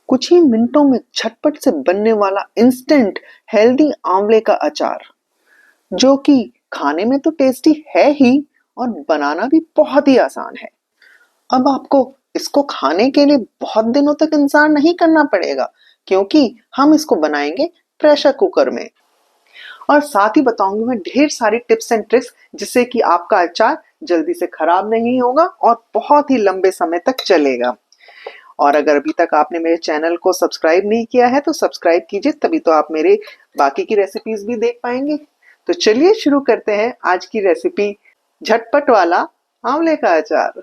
कुछ ही मिनटों में झटपट से बनने वाला इंस्टेंट हेल्दी आंवले का अचार, जो कि खाने में तो टेस्टी है ही और बनाना भी बहुत ही आसान है। अब आपको इसको खाने के लिए बहुत दिनों तक इंतजार नहीं करना पड़ेगा, क्योंकि हम इसको बनाएंगे प्रेशर कुकर में। और साथ ही बताऊंगी मैं ढेर सारी टिप्स एंड ट्रिक्स, जिससे कि आपका अचार जल्दी से खराब नहीं होगा और बहुत ही लंबे समय तक चलेगा। और अगर अभी तक आपने मेरे चैनल को सब्सक्राइब नहीं किया है तो सब्सक्राइब कीजिए, तभी तो आप मेरे बाकी की रेसिपीज भी देख पाएंगे। तो चलिए शुरू करते हैं आज की रेसिपी, झटपट वाला आंवले का अचार।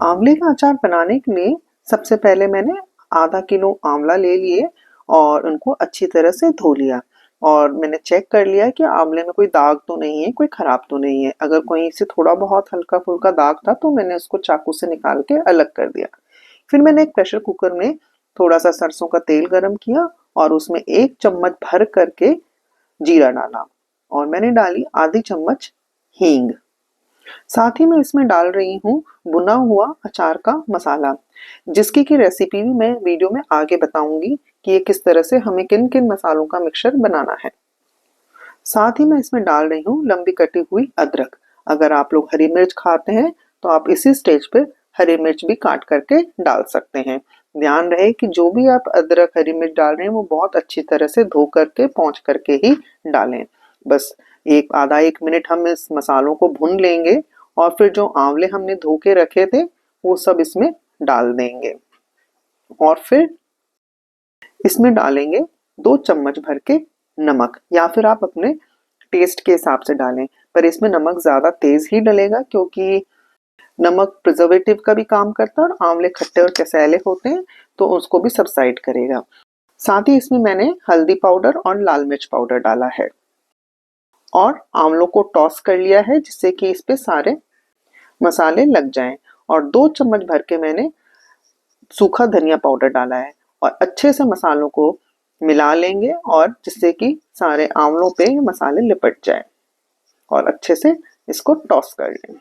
आंवले का अचार बनाने के लिए सबसे पहले मैंने आधा किलो आंवला ले लिए और उनको अच्छी तरह से धो लिया। और मैंने चेक कर लिया कि आंवले में कोई दाग तो नहीं है, कोई खराब तो नहीं है। अगर कहीं से थोड़ा बहुत हल्का फुल्का दाग था तो मैंने उसको चाकू से निकाल के अलग कर दिया। फिर मैंने एक प्रेशर कुकर में थोड़ा सा सरसों का तेल गरम किया और उसमें 1 चम्मच भर करके जीरा डाला और मैंने डाली आधी चम्मच हींग। साथ ही मैं इसमें डाल रही हूँ भुना हुआ अचार का मसाला, जिसकी की रेसिपी भी मैं वीडियो में आगे बताऊंगी कि ये किस तरह से हमें किन किन मसालों का मिक्सचर बनाना है। साथ ही मैं इसमें डाल रही हूँ लंबी कटी हुई अदरक। अगर आप लोग हरी मिर्च खाते हैं तो आप इसी स्टेज पे हरी मिर्च भी काट करके डाल सकते हैं। ध्यान रहे कि जो भी आप अदरक हरी मिर्च डाल रहे हैं वो बहुत अच्छी तरह से धो करके पोंछ करके ही डालें। बस आधा 1 मिनट हम इस मसालों को भून लेंगे और फिर जो आंवले हमने धो के रखे थे वो सब इसमें डाल देंगे और फिर इसमें डालेंगे 2 चम्मच भर के नमक, या फिर आप अपने टेस्ट के हिसाब से डालें, पर इसमें नमक ज्यादा तेज ही डलेगा क्योंकि नमक प्रिजर्वेटिव का भी काम करता है और आंवले खट्टे और कसैले होते हैं तो उसको भी सबसाइड करेगा। साथ ही इसमें मैंने हल्दी पाउडर और लाल मिर्च पाउडर डाला है और आंवलों को टॉस कर लिया है जिससे कि इस पे सारे मसाले लग जाएं। और 2 चम्मच भर के मैंने सूखा धनिया पाउडर डाला है और अच्छे से मसालों को मिला लेंगे और जिससे कि सारे आंवलों पे मसाले लिपट जाए और अच्छे से इसको टॉस कर लें।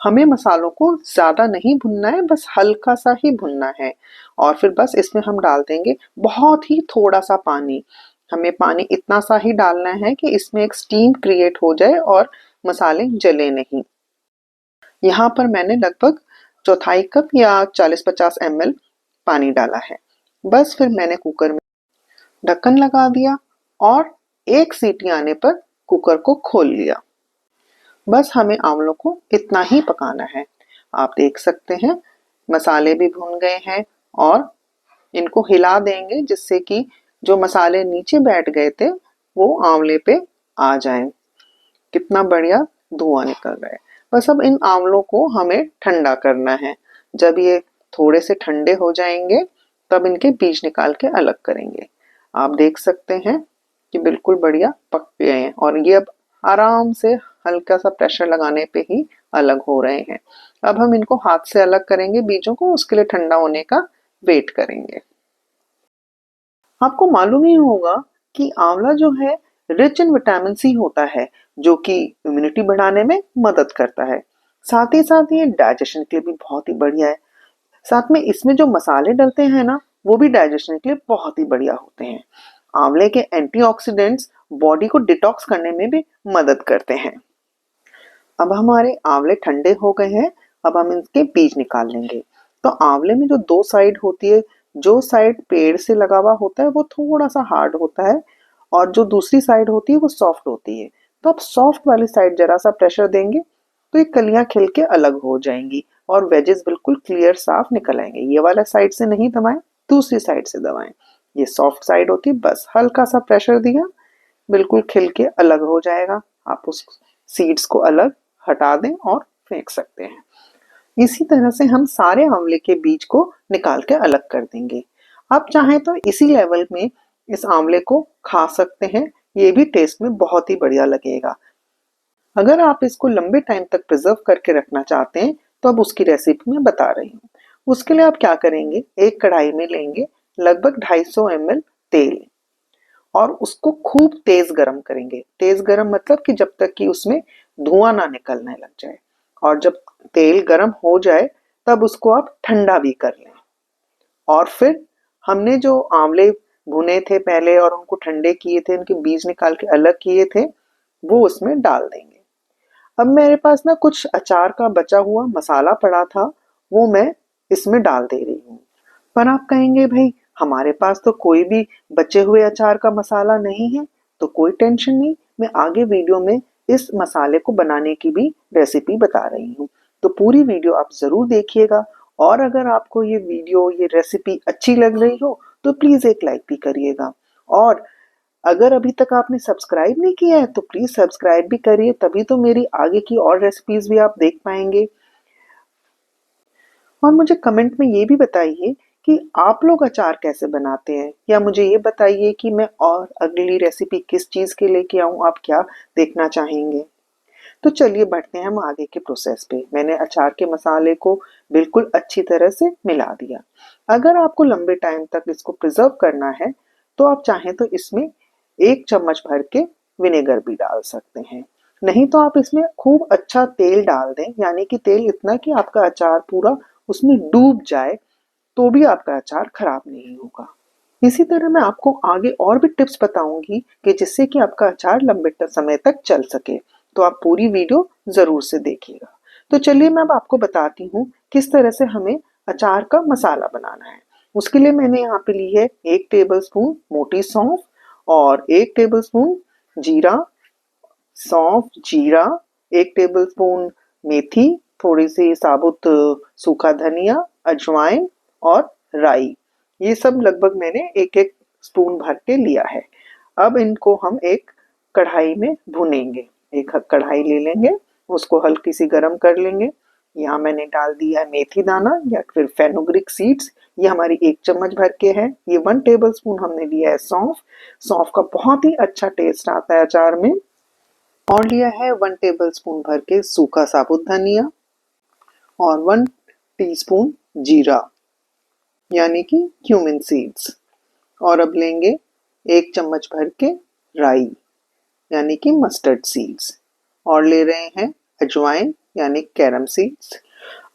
हमें मसालों को ज्यादा नहीं भुनना है, बस हल्का सा ही भुनना है। और फिर बस इसमें हम डाल देंगे बहुत ही थोड़ा सा पानी। हमें पानी इतना सा ही डालना है कि इसमें एक स्टीम क्रिएट हो जाए और मसाले जले नहीं। यहाँ पर मैंने लगभग चौथाई कप या 40-50 ml पानी डाला है। बस फिर मैंने कुकर में ढक्कन लगा दिया और 1 सीटी आने पर कुकर को खोल लिया। बस हमें आंवलों को इतना ही पकाना है। आप देख सकते हैं मसाले भी भुन गए हैं और इनको हिला देंगे जिससे कि जो मसाले नीचे बैठ गए थे वो आंवले पे आ जाएं। कितना बढ़िया धुआं निकल रहा है। बस अब इन आंवलों को हमें ठंडा करना है। जब ये थोड़े से ठंडे हो जाएंगे तब इनके बीज निकाल के अलग करेंगे। आप देख सकते हैं कि बिल्कुल बढ़िया पक गए हैं और ये अब आराम से हल्का सा प्रेशर लगाने पे ही अलग हो रहे हैं। अब हम इनको हाथ से अलग करेंगे बीजों को, उसके लिए ठंडा होने का वेट करेंगे। आपको मालूम ही होगा कि आंवला जो है रिच इन विटामिन सी होता है, जो कि इम्यूनिटी बढ़ाने में मदद करता है। साथ ही साथ ये डाइजेशन के लिए भी बहुत ही बढ़िया है। साथ में इसमें जो मसाले डलते हैं ना वो भी डाइजेशन के लिए बहुत ही बढ़िया होते हैं। आंवले के एंटीऑक्सीडेंट्स बॉडी को डिटॉक्स करने में भी मदद करते हैं। अब हमारे आंवले ठंडे हो गए हैं। अब हम इनके बीज निकाल लेंगे। तो आंवले में जो 2 साइड होती है, जो साइड पेड़ से लगा हुआ होता है वो थोड़ा सा हार्ड होता है और जो दूसरी साइड होती है वो सॉफ्ट होती है। तो आप सॉफ्ट वाली साइड जरा सा प्रेशर देंगे तो ये कलियां खिल के अलग हो जाएंगी और वेजेस बिल्कुल क्लियर साफ निकल आएंगे। ये वाला साइड से नहीं दबाएं, दूसरी साइड से दबाएं। ये सॉफ्ट साइड होती है, बस हल्का सा प्रेशर दिया बिल्कुल खिल के अलग हो जाएगा। आप उस सीड्स को अलग हटा दें और फेंक सकते हैं। इसी तरह से हम सारे आंवले के बीज को निकाल के अलग कर देंगे। आप चाहें तो इसी लेवल में इस आंवले को खा सकते हैं, ये भी टेस्ट में बहुत ही बढ़िया लगेगा। अगर आप इसको लंबे टाइम तक प्रिजर्व करके रखना चाहते हैं तो अब उसकी रेसिपी मैं बता रही हूँ। उसके लिए आप क्या करेंगे, एक कढ़ाई में लेंगे लगभग 250 ml तेल और उसको खूब तेज गरम करेंगे। तेज गरम मतलब कि जब तक कि उसमें धुआं ना निकलने लग जाए। और जब तेल गरम हो जाए तब उसको आप ठंडा भी कर लें। और फिर हमने जो आंवले भुने थे पहले और उनको ठंडे किए थे, उनके बीज निकाल के अलग किए थे, वो उसमें डाल देंगे। अब मेरे पास ना कुछ अचार का बचा हुआ मसाला पड़ा था, वो मैं इसमें डाल दे रही हूँ। पर आप कहेंगे भाई हमारे पास तो कोई भी बचे हुए अचार का मसाला नहीं है, तो कोई टेंशन नहीं, मैं आगे वीडियो में इस मसाले को बनाने की भी रेसिपी बता रही हूँ। तो पूरी वीडियो आप जरूर देखिएगा, और अगर आपको ये वीडियो ये रेसिपी अच्छी लग रही हो तो प्लीज एक लाइक भी करिएगा। और अगर अभी तक आपने सब्सक्राइब नहीं किया है तो प्लीज सब्सक्राइब भी करिए, तभी तो मेरी आगे की और रेसिपीज भी आप देख पाएंगे। और मुझे कमेंट में ये भी बताइए कि आप लोग अचार कैसे बनाते हैं, या मुझे ये बताइए कि मैं और अगली रेसिपी किस चीज़ के लेके आऊँ, आप क्या देखना चाहेंगे। तो चलिए बढ़ते हैं हम आगे के प्रोसेस पे। मैंने अचार के मसाले को बिल्कुल अच्छी तरह से मिला दिया। अगर आपको लंबे टाइम तक इसको प्रिजर्व करना है तो आप चाहें तो इसमें 1 चम्मच भर के विनेगर भी डाल सकते हैं। नहीं तो आप इसमें खूब अच्छा तेल डाल दें, यानी कि तेल इतना कि आपका अचार पूरा उसमें डूब जाए, तो भी आपका अचार खराब नहीं होगा। इसी तरह मैं आपको आगे और भी टिप्स बताऊंगी कि जिससे कि आपका अचार लंबे समय तक चल सके। तो आप पूरी वीडियो जरूर से देखिएगा। तो चलिए मैं अब आपको बताती हूँ किस तरह से हमें अचार का मसाला बनाना है। उसके लिए मैंने यहाँ पे ली है 1 टेबलस्पून मोटी सौंफ और 1 टेबलस्पून जीरा, सौंफ, जीरा, 1 टेबलस्पून मेथी, थोड़ी सी साबुत सूखा धनिया, अजवाइन और राई। ये सब लगभग मैंने एक एक स्पून भर के लिया है। अब इनको हम एक कढ़ाई में भुनेंगे। एक कढ़ाई ले लेंगे, उसको हल्की सी गर्म कर लेंगे। यहाँ मैंने डाल दिया है मेथी दाना या फिर फेनुग्रीक सीड्स, ये हमारी 1 चम्मच भर के है। ये 1 टेबलस्पून हमने लिया है सौंफ। सौंफ का बहुत ही अच्छा टेस्ट आता है अचार में। और लिया है 1 टेबलस्पून भर के सूखा साबुत धनिया और 1 टीस्पून जीरा, यानी कि क्यूमिन सीड्स। और अब लेंगे 1 चम्मच भर के राई, यानी कि मस्टर्ड सीड्स। और ले रहे हैं अजवाइन यानी कैरम सीड्स।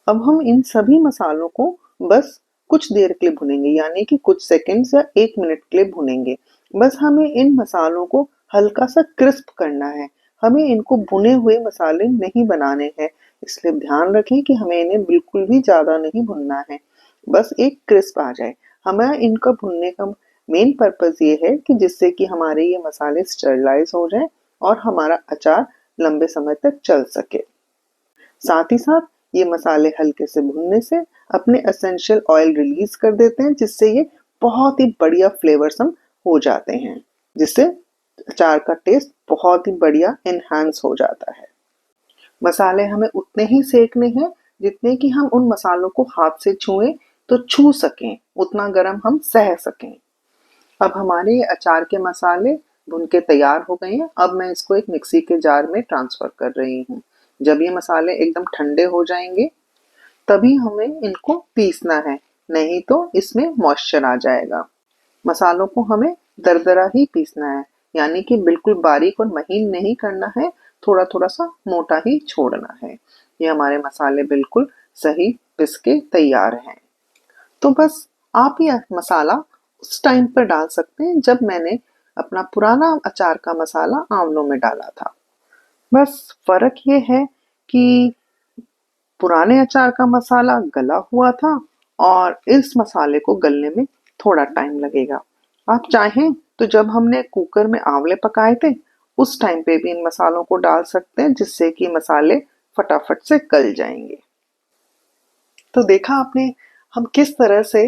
अब हम इन सभी मसालों को बस कुछ देर के लिए भुनेंगे, यानी कि कुछ सेकंड्स या 1 मिनट के लिए भुनेंगे। बस हमें इन मसालों को हल्का सा क्रिस्प करना है। हमें इनको भुने हुए मसाले नहीं बनाने हैं, इसलिए ध्यान रखें कि हमें इन्हें बिल्कुल भी ज्यादा नहीं भुनना है, बस एक क्रिस्प आ जाए। हमें इनका भुनने का मेन पर्पस ये है कि जिससे कि हमारे ये मसाले स्टरलाइज हो जाए और हमारा अचार लंबे समय तक चल सके। साथ ही साथ ये मसाले हल्के से भुनने से अपने एसेंशियल ऑयल रिलीज कर देते हैं, जिससे ये बहुत ही बढ़िया फ्लेवरसम हो जाते हैं, जिससे अचार का टेस्ट बहुत ही बढ़िया एनहांस हो जाता है। मसाले हमें उतने ही सेकने हैं जितने कि हम उन मसालों को हाथ से छुएं तो छू सकें, उतना गरम हम सह सकें। अब हमारे ये अचार के मसाले भुन के तैयार हो गए हैं। अब मैं इसको एक मिक्सी के जार में ट्रांसफर कर रही हूँ। जब ये मसाले एकदम ठंडे हो जाएंगे तभी हमें इनको पीसना है, नहीं तो इसमें मॉइस्चर आ जाएगा। मसालों को हमें दरदरा ही पीसना है, यानी कि बिल्कुल बारीक और महीन नहीं करना है, थोड़ा थोड़ा सा मोटा ही छोड़ना है। ये हमारे मसाले बिल्कुल सही पिस के तैयार हैं। तो बस आप ये मसाला उस टाइम पर डाल सकते हैं जब मैंने अपना पुराना अचार का मसाला आंवलों में डाला था। बस फर्क ये है कि पुराने अचार का मसाला गला हुआ था और इस मसाले को गलने में थोड़ा टाइम लगेगा। आप चाहें तो जब हमने कुकर में आंवले पकाए थे उस टाइम पे भी इन मसालों को डाल सकते हैं, जिससे कि मसाले फटाफट से गल जाएंगे। तो देखा आपने हम किस तरह से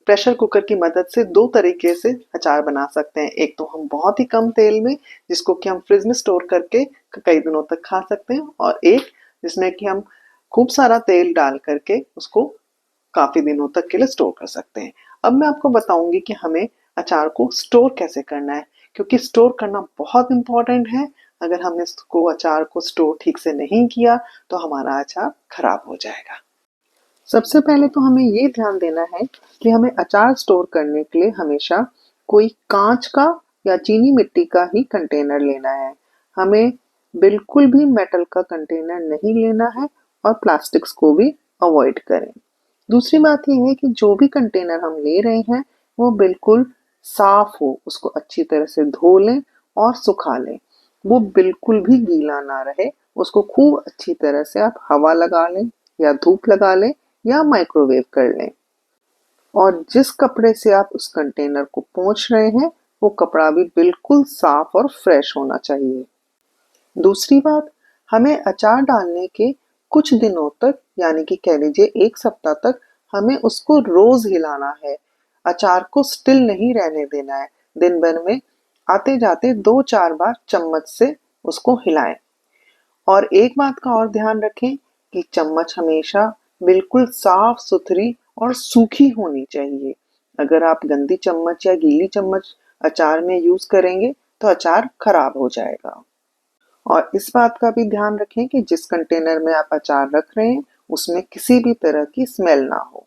प्रेशर कुकर की मदद से 2 तरीके से अचार बना सकते हैं। एक तो हम बहुत ही कम तेल में, जिसको कि हम फ्रिज में स्टोर करके कई दिनों तक खा सकते हैं, और एक जिसमें कि हम खूब सारा तेल डाल करके उसको काफी दिनों तक के लिए स्टोर कर सकते हैं। अब मैं आपको बताऊंगी कि हमें अचार को स्टोर कैसे करना है, क्योंकि स्टोर करना बहुत इंपॉर्टेंट है। अगर हमने इसको अचार को स्टोर ठीक से नहीं किया तो हमारा अचार खराब हो जाएगा। सबसे पहले तो हमें ये ध्यान देना है कि हमें अचार स्टोर करने के लिए हमेशा कोई कांच का या चीनी मिट्टी का ही कंटेनर लेना है। हमें बिल्कुल भी मेटल का कंटेनर नहीं लेना है और प्लास्टिक्स को भी अवॉइड करें। दूसरी बात ये है कि जो भी कंटेनर हम ले रहे हैं वो बिल्कुल साफ हो, उसको अच्छी तरह से धो लें और सुखा लें। वो बिल्कुल भी गीला ना रहे, उसको खूब अच्छी तरह से आप हवा लगा लें या धूप लगा लें या माइक्रोवेव कर लें। और जिस कपड़े से आप उस कंटेनर को पोंछ रहे हैं वो कपड़ा भी बिल्कुल साफ और फ्रेश होना चाहिए। दूसरी बात, हमें अचार डालने के कुछ दिनों तक यानी कि कह लीजिए 1 सप्ताह तक हमें उसको रोज हिलाना है। अचार को स्टिल नहीं रहने देना है। दिन भर में आते जाते 2-4 बार चम्मच से उसको हिलाएं। और एक बात का और ध्यान रखें कि चम्मच हमेशा बिल्कुल साफ सुथरी और सूखी होनी चाहिए। अगर आप गंदी चम्मच या गीली चम्मच अचार में यूज करेंगे तो अचार खराब हो जाएगा। और इस बात का भी ध्यान रखें कि जिस कंटेनर में आप अचार रख रहे हैं उसमें किसी भी तरह की स्मेल ना हो।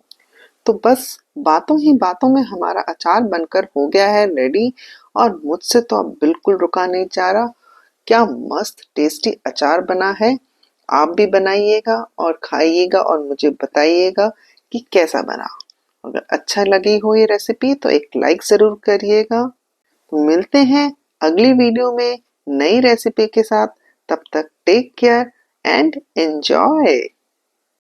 तो बस बातों ही बातों में हमारा अचार बनकर हो गया है रेडी। और मुझसे तो अब बिल्कुल रुका नहीं जा रहा। क्या मस्त टेस्टी अचार बना है। आप भी बनाइएगा और खाइएगा और मुझे बताइएगा कि कैसा बना। अगर अच्छा लगी हो ये रेसिपी तो एक लाइक जरूर करिएगा। तो मिलते हैं अगली वीडियो में नई रेसिपी के साथ। तब तक टेक केयर एंड एंजॉय।